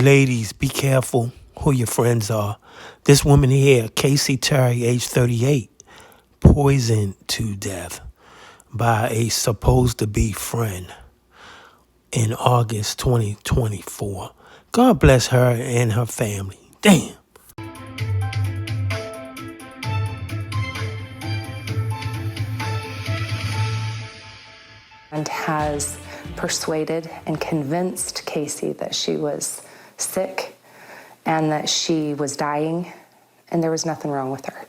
Ladies, be careful who your friends are. This woman here, Kacee Terry, age 38, poisoned to death by a supposed to be friend in August 2024. God bless her and her family. Damn. And has persuaded and convinced Kacee that she was sick and that she was dying, and there was nothing wrong with her.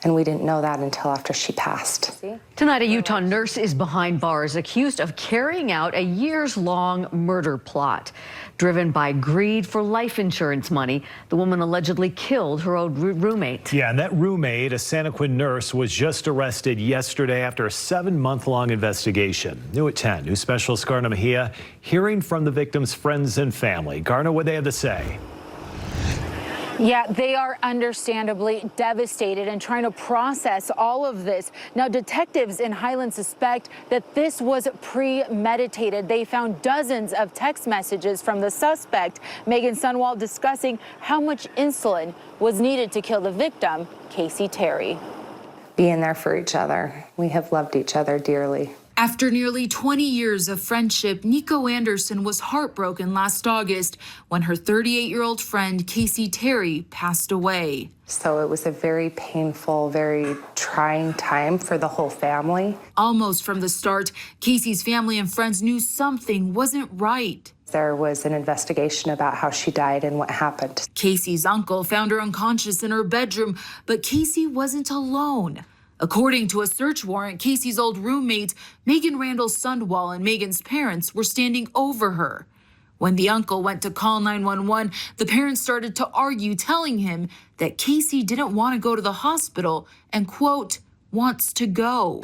And we didn't know that until after she passed. Tonight, a Utah nurse is behind bars accused of carrying out a years-long murder plot. Driven by greed for life insurance money, the woman allegedly killed her old roommate. Yeah, and that roommate, a Santaquin nurse, was just arrested yesterday after a 7-month-long investigation. New at 10, News Specialist Garna Mejia hearing from the victim's friends and family. Garna, what they have to say? Yeah, they are understandably devastated and trying to process all of this. Now, detectives in Highland suspect that this was premeditated. They found dozens of text messages from the suspect, Megan Sunwall, discussing how much insulin was needed to kill the victim, Kacee Terry. Being there for each other. We have loved each other dearly. After nearly 20 years of friendship, Nico Anderson was heartbroken last August when her 38-year-old friend Kacee Terry passed away. So it was a very painful, very trying time for the whole family. Almost from the start, Kacee's family and friends knew something wasn't right. There was an investigation about how she died and what happened. Kacee's uncle found her unconscious in her bedroom, but Kacee wasn't alone. According to a search warrant, Kacee's old roommate, Megan Randall Sundwall, and Megan's parents were standing over her. When the uncle went to call 911, the parents started to argue, telling him that Kacee didn't want to go to the hospital and, quote, wants to go.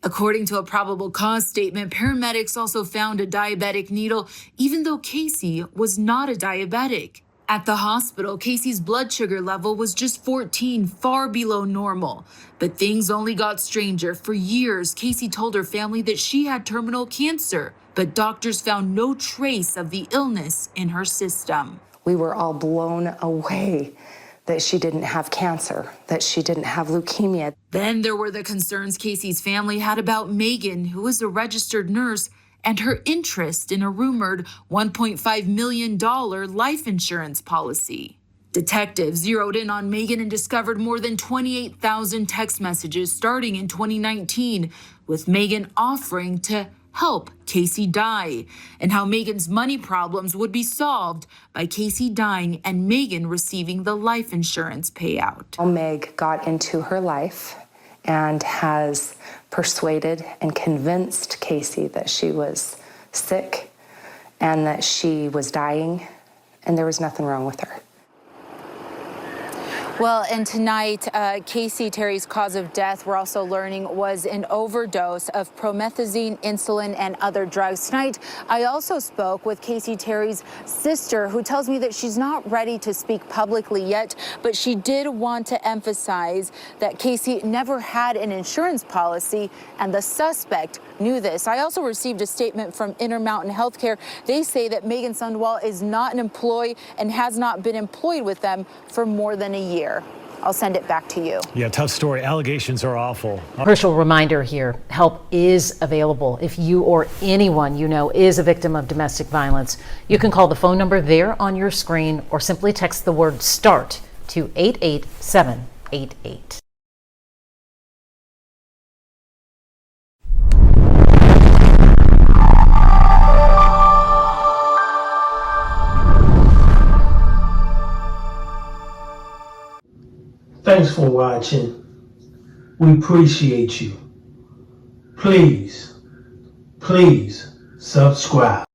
According to a probable cause statement, paramedics also found a diabetic needle, even though Kacee was not a diabetic. At the hospital, Kacee's blood sugar level was just 14, far below normal. But things only got stranger. For years, Kacee told her family that she had terminal cancer, but doctors found no trace of the illness in her system. We were all blown away that she didn't have cancer, that she didn't have leukemia. Then there were the concerns Kacee's family had about Megan, who was a registered nurse, and her interest in a rumored $1.5 million life insurance policy. Detectives zeroed in on Megan and discovered more than 28,000 text messages starting in 2019, with Megan offering to help Kacee die, and how Megan's money problems would be solved by Kacee dying and Megan receiving the life insurance payout. Meg got into her life and has persuaded and convinced Kacee that she was sick and that she was dying, and there was nothing wrong with her. Well, and tonight, Kacee Terry's cause of death, we're also learning, was an overdose of promethazine, insulin, and other drugs. Tonight, I also spoke with Kacee Terry's sister, who tells me that she's not ready to speak publicly yet, but she did want to emphasize that Kacee never had an insurance policy, and the suspect knew this. I also received a statement from Intermountain Healthcare. They say that Megan Sundwall is not an employee and has not been employed with them for more than a year. I'll send it back to you. Yeah, tough story. Allegations are awful. Crucial reminder here, help is available. If you or anyone you know is a victim of domestic violence, you can call the phone number there on your screen or simply text the word START to 88788. Thanks for watching. We appreciate you. Please subscribe.